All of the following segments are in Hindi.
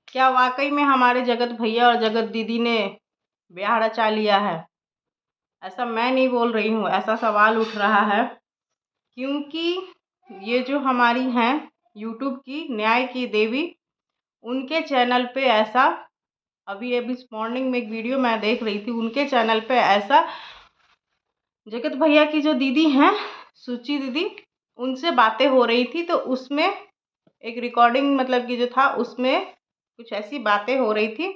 क्या वाकई में हमारे जगत भैया और जगत दीदी ने ब्याह रचा लिया है? ऐसा मैं नहीं बोल रही हूँ, ऐसा सवाल उठ रहा है क्योंकि ये जो हमारी हैं यूट्यूब की न्याय की देवी, उनके चैनल पे ऐसा अभी अभी मॉर्निंग में एक वीडियो मैं देख रही थी, उनके चैनल पे ऐसा जगत भैया की जो दीदी हैं सुची दीदी, उनसे बातें हो रही थी। तो उसमें एक रिकॉर्डिंग मतलब कि जो था उसमें कुछ ऐसी बातें हो रही थी,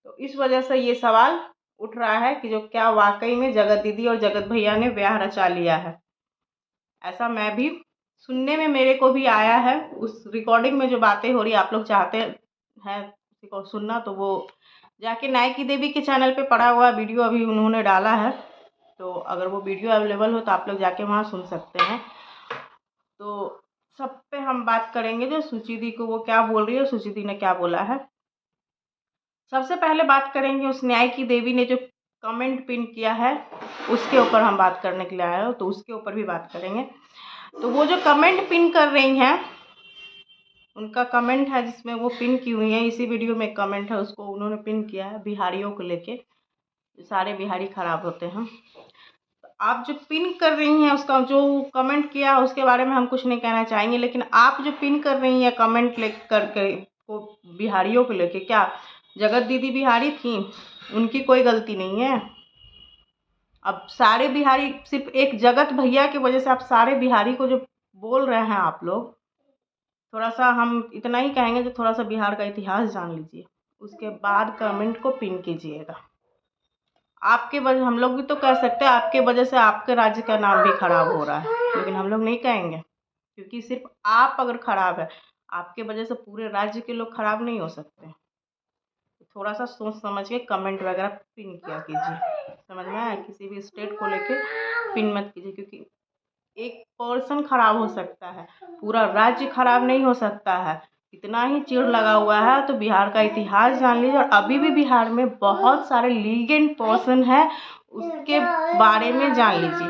तो इस वजह से ये सवाल उठ रहा है कि जो क्या वाकई में जगत दीदी और जगत भैया ने ब्याह रचा लिया है। ऐसा मैं भी सुनने में मेरे को भी आया है। उस रिकॉर्डिंग में जो बातें हो रही, आप लोग चाहते हैं किसी को सुनना तो वो जाके न्याय की देवी के चैनल पे पड़ा हुआ वीडियो अभी उन्होंने डाला है, तो अगर वो वीडियो अवेलेबल हो तो आप लोग जाके वहाँ सुन सकते हैं। तो सब पे हम बात करेंगे, जो सुची दी को वो क्या बोल रही है, सुची दी ने क्या बोला है। सबसे पहले बात करेंगे उस न्याय की देवी ने जो कमेंट पिन किया है उसके ऊपर हम बात करने के लिए आए हो, तो उसके ऊपर भी बात करेंगे। तो वो जो कमेंट पिन कर रही हैं, उनका कमेंट है जिसमें वो पिन की हुई है, इसी वीडियो में कमेंट है, उसको उन्होंने पिन किया है बिहारियों को लेके, सारे बिहारी खराब होते हैं। तो आप जो पिन कर रही हैं, उसका जो कमेंट किया उसके बारे में हम कुछ नहीं कहना चाहेंगे, लेकिन आप जो पिन कर रही हैं कमेंट ले करके को बिहारियों को लेके, क्या जगत दीदी बिहारी थी? उनकी कोई गलती नहीं है। अब सारे बिहारी, सिर्फ एक जगत भैया की वजह से आप सारे बिहारी को जो बोल रहे हैं आप लोग, थोड़ा सा हम इतना ही कहेंगे जो थोड़ा सा बिहार का इतिहास जान लीजिए, उसके बाद कमेंट को पिन कीजिएगा। आपके वजह, हम लोग भी तो कह सकते हैं आपके वजह से आपके राज्य का नाम भी खराब हो रहा है, लेकिन हम लोग नहीं कहेंगे क्योंकि सिर्फ आप अगर खराब है, आपके वजह से पूरे राज्य के लोग खराब नहीं हो सकते। थोड़ा सा सोच समझ के कमेंट वगैरह पिन किया कीजिए, समझ में आया? किसी भी स्टेट को लेके पिन मत कीजिए, क्योंकि एक पर्सन खराब हो सकता है, पूरा राज्य खराब नहीं हो सकता है। इतना ही चिढ़ लगा हुआ है तो बिहार का इतिहास जान लीजिए, और अभी भी बिहार में बहुत सारे लीगेंट पर्सन है, उसके बारे में जान लीजिए।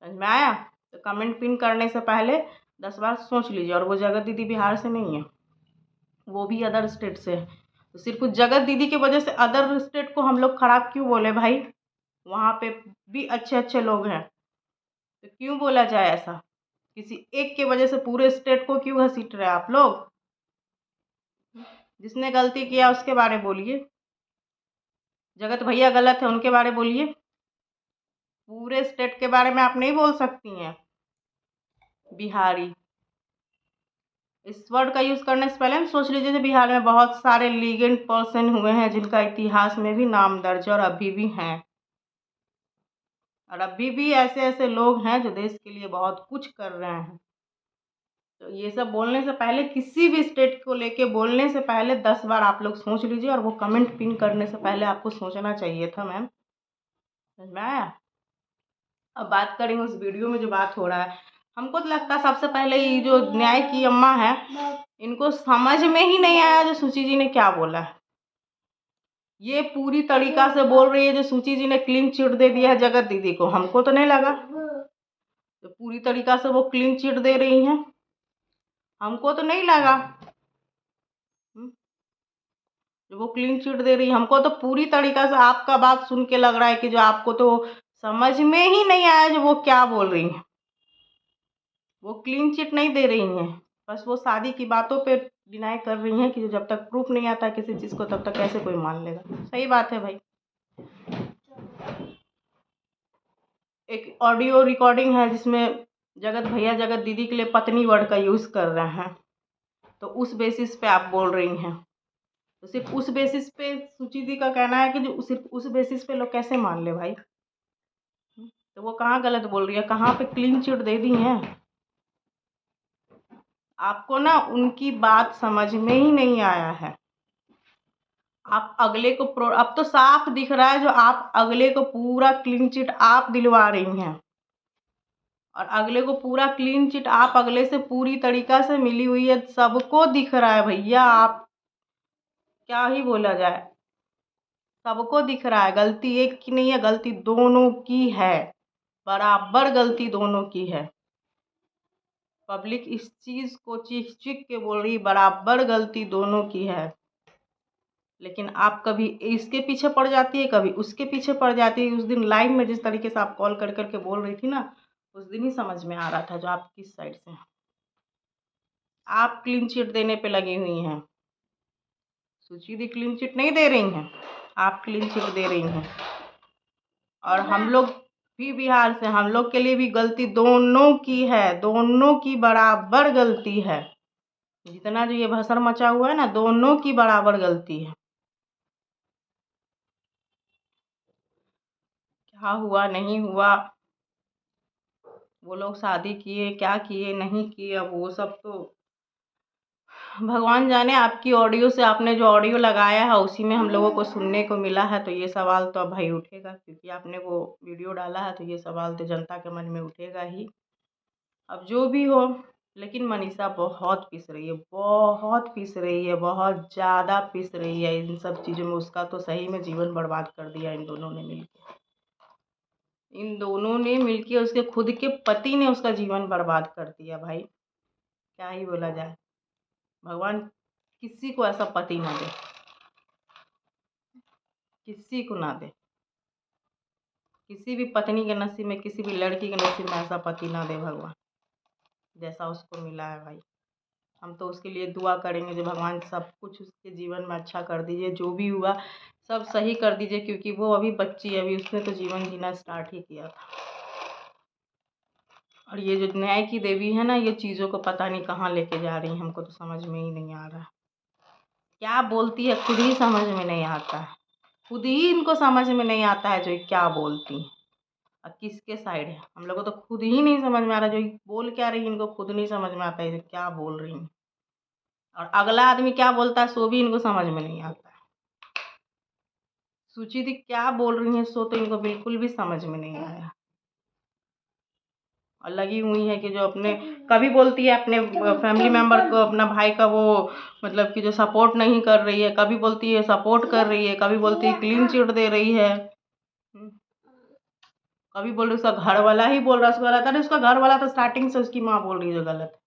समझ में आया? तो कमेंट पिन करने से पहले 10 बार सोच लीजिए। और वो जगत दीदी बिहार से नहीं है, वो भी अदर स्टेट से है। तो सिर्फ जगत दीदी की वजह से अदर स्टेट को हम लोग खराब क्यों बोले भाई? वहाँ पे भी अच्छे अच्छे लोग हैं, तो क्यों बोला जाए ऐसा? किसी एक की वजह से पूरे स्टेट को क्यों घसीट रहे आप लोग? जिसने गलती किया उसके बारे बोलिए, जगत भैया गलत है उनके बारे बोलिए, पूरे स्टेट के बारे में आप नहीं बोल सकती हैं बिहारी। इस वर्ड का यूज़ करने से पहले सोच लीजिए, बिहार में बहुत सारे लीगेंट पर्सन हुए हैं जिनका इतिहास में भी नाम दर्ज है और अभी भी हैं, और अभी भी ऐसे ऐसे लोग हैं जो देश के लिए बहुत कुछ कर रहे हैं। तो ये सब बोलने से पहले, किसी भी स्टेट को लेके बोलने से पहले 10 बार आप लोग सोच लीजिए, और वो कमेंट पिन करने से पहले आपको सोचना चाहिए था मैम। समझ में आया? अब बात करेंगे उस वीडियो में जो बात हो रहा है। हमको तो लगता है सबसे पहले ये जो न्याय की अम्मा है, इनको समझ में ही नहीं आया जो सुची जी ने क्या बोला है। ये पूरी तरीका से बोल रही है जो सुची जी ने क्लीन चिट दे दिया है जगत दीदी को, हमको तो नहीं लगा। तो पूरी तरीका से वो क्लीन चिट दे रही हैं, हमको तो नहीं लगा। जो वो क्लीन चिट दे रही है, हमको तो पूरी तरीका से आपका बात सुन के लग रहा है कि जो आपको तो समझ में ही नहीं आया जो वो क्या बोल रही हैं। वो क्लीन चिट नहीं दे रही हैं, बस वो शादी की बातों पे डिनाई कर रही हैं कि जब तक प्रूफ नहीं आता किसी चीज़ को तब तक कैसे कोई मान लेगा। सही बात है भाई। एक ऑडियो रिकॉर्डिंग है जिसमें जगत भैया जगत दीदी के लिए पत्नी वर्ड का यूज़ कर रहे हैं, तो उस बेसिस पे आप बोल रही हैं। तो सिर्फ उस बेसिस पे सुची दी का कहना है कि जो सिर्फ उस बेसिस पे लोग कैसे मान ले भाई? तो वो कहाँ गलत बोल रही है, कहाँ पे क्लीन चिट दे दी हैं? आपको ना उनकी बात समझ में ही नहीं आया है। आप अगले को अब तो साफ दिख रहा है जो आप अगले को पूरा क्लीन चिट आप दिलवा रही हैं, और अगले को पूरा क्लीन चिट आप अगले से पूरी तरीका से मिली हुई है, सबको दिख रहा है भैया। आप क्या ही बोला जाए, सबको दिख रहा है। गलती एक की नहीं है, गलती दोनों की है, बराबर गलती दोनों की है। पब्लिक इस चीज़ को चीख चीख के बोल रही बराबर गलती दोनों की है, लेकिन आप कभी इसके पीछे पड़ जाती है, कभी उसके पीछे पड़ जाती है। उस दिन लाइव में जिस तरीके से आप कॉल कर करके बोल रही थी ना, उस दिन ही समझ में आ रहा था जो आप किस साइड से हैं। आप क्लीन चिट देने पे लगी हुई हैं, सुचि दी क्लीन चिट नहीं दे रही हैं, आप क्लीन चिट दे रही हैं। और हम लोग भी बिहार से, हम लोग के लिए भी गलती दोनों की है, दोनों की बराबर गलती है। जितना जो ये भसड़ मचा हुआ है ना, दोनों की बराबर गलती है। क्या हुआ नहीं हुआ, वो लोग शादी किए क्या किए नहीं किए, अब वो सब तो भगवान जाने। आपकी ऑडियो से आपने जो ऑडियो लगाया है उसी में हम लोगों को सुनने को मिला है, तो ये सवाल तो अब भाई उठेगा, क्योंकि आपने वो वीडियो डाला है, तो ये सवाल तो जनता के मन में उठेगा ही। अब जो भी हो, लेकिन मनीषा बहुत पिस रही है, बहुत पिस रही है, बहुत ज़्यादा पिस रही है इन सब चीज़ों में। उसका तो सही में जीवन बर्बाद कर दिया इन दोनों ने मिलकर, इन दोनों ने मिलके, उसके खुद के पति ने उसका जीवन बर्बाद कर दिया भाई। क्या ही बोला जाए, भगवान किसी को ऐसा पति ना दे, किसी को ना दे, किसी भी पत्नी के नसीब में, किसी भी लड़की के नसीब में ऐसा पति ना दे भगवान, जैसा उसको मिला है भाई। हम तो उसके लिए दुआ करेंगे जो भगवान सब कुछ उसके जीवन में अच्छा कर दीजिए, जो भी हुआ सब सही कर दीजिए, क्योंकि वो अभी बच्ची है, अभी उसने तो जीवन जीना स्टार्ट ही किया था। और ये जो न्याय की देवी है ना, ये चीज़ों को पता नहीं कहाँ लेके जा रही है, हमको तो समझ में ही नहीं आ रहा। क्या बोलती है खुद ही समझ में नहीं आता है, खुद ही इनको समझ में नहीं आता है जो ये क्या बोलती हैं और किसके साइड है। हम लोगों को तो खुद ही नहीं समझ में आ रहा, जो ये बोल क्या रही है इनको खुद नहीं समझ में आता है जो क्या बोल रही हैं, और अगला आदमी क्या बोलता है सो भी इनको समझ में नहीं आता है। सुचि दी क्या बोल रही है सो तो इनको बिल्कुल भी समझ में नहीं आया, और लगी हुई है कि जो अपने कभी बोलती है अपने फैमिली मेम्बर को, अपना भाई का वो मतलब कि जो सपोर्ट नहीं कर रही है, कभी बोलती है सपोर्ट कर रही है, कभी बोलती है क्लीन चिट दे रही है, कभी बोल रही उसका घर वाला ही बोल रहा है उसको गलत। अरे उसका घर वाला तो स्टार्टिंग से उसकी माँ बोल रही है जो गलत है,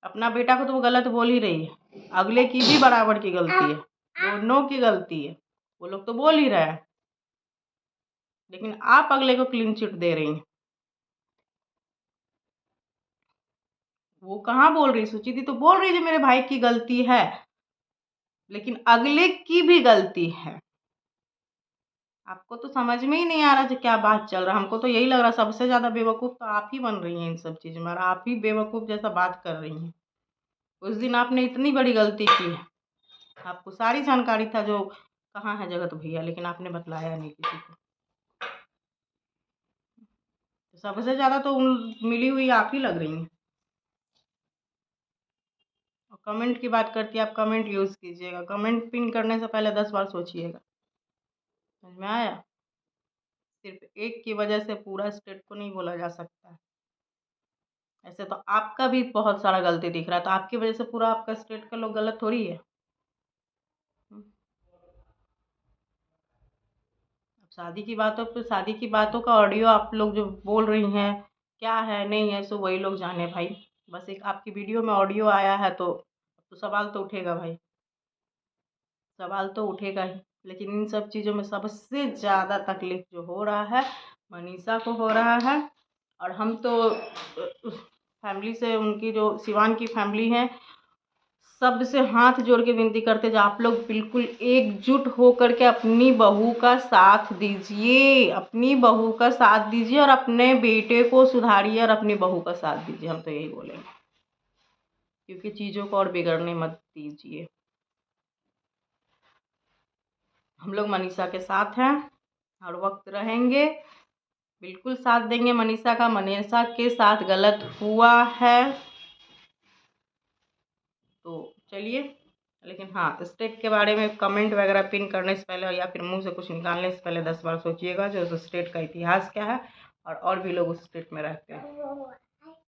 अपना बेटा को तो वो गलत बोल ही रही है, अगले की भी बराबर की गलती है, दोनों की गलती है, वो लोग तो बोल ही रहे हैं, लेकिन आप अगले को क्लीन चिट दे रही हैं। वो कहाँ बोल रही, सुचि दी तो बोल रही है मेरे भाई की गलती है, लेकिन अगले की भी गलती है। आपको तो समझ में ही नहीं आ रहा जो क्या बात चल रहा है। हमको तो यही लग रहा सबसे ज़्यादा बेवकूफ़ तो आप ही बन रही हैं इन सब चीज़ों में, और आप ही बेवकूफ़ जैसा बात कर रही हैं। उस दिन आपने इतनी बड़ी गलती की है, आपको सारी जानकारी था जो कहाँ है जगत भैया, लेकिन आपने बतलाया नहीं किसी को। तो सबसे ज़्यादा तो मिली हुई आप ही लग रही हैं। और कमेंट की बात करती है, आप कमेंट यूज़ कीजिएगा, कमेंट पिन करने से पहले 10 बार सोचिएगा। समझ में आया? सिर्फ एक की वजह से पूरा स्टेट को नहीं बोला जा सकता है। ऐसे तो आपका भी बहुत सारा गलती दिख रहा है, तो आपकी वजह से पूरा आपका स्टेट का लोग गलत थोड़ी है। अब शादी की बातों पे, शादी की बातों का ऑडियो आप लोग जो बोल रही हैं क्या है नहीं है, सो वही लोग जाने भाई। बस एक आपकी वीडियो में ऑडियो आया है तो सवाल तो उठेगा भाई, सवाल तो उठेगा ही। लेकिन इन सब चीज़ों में सबसे ज़्यादा तकलीफ जो हो रहा है मनीषा को हो रहा है। और हम तो फैमिली से, उनकी जो शिवान की फैमिली है, सबसे हाथ जोड़ के विनती करते जो आप लोग बिल्कुल एकजुट हो करके अपनी बहू का साथ दीजिए, अपनी बहू का साथ दीजिए और अपने बेटे को सुधारिए और अपनी बहू का साथ दीजिए। हम तो यही बोलेंगे, क्योंकि चीज़ों को और बिगड़ने मत दीजिए। हम लोग मनीषा के साथ हैं, हर वक्त रहेंगे, बिल्कुल साथ देंगे मनीषा का। मनीषा के साथ गलत हुआ है तो चलिए, लेकिन हाँ, स्टेट के बारे में कमेंट वगैरह पिन करने से पहले या फिर मुंह से कुछ निकालने से पहले 10 बार सोचिएगा जो उस स्टेट का इतिहास क्या है और भी लोग उस स्टेट में रहते हैं।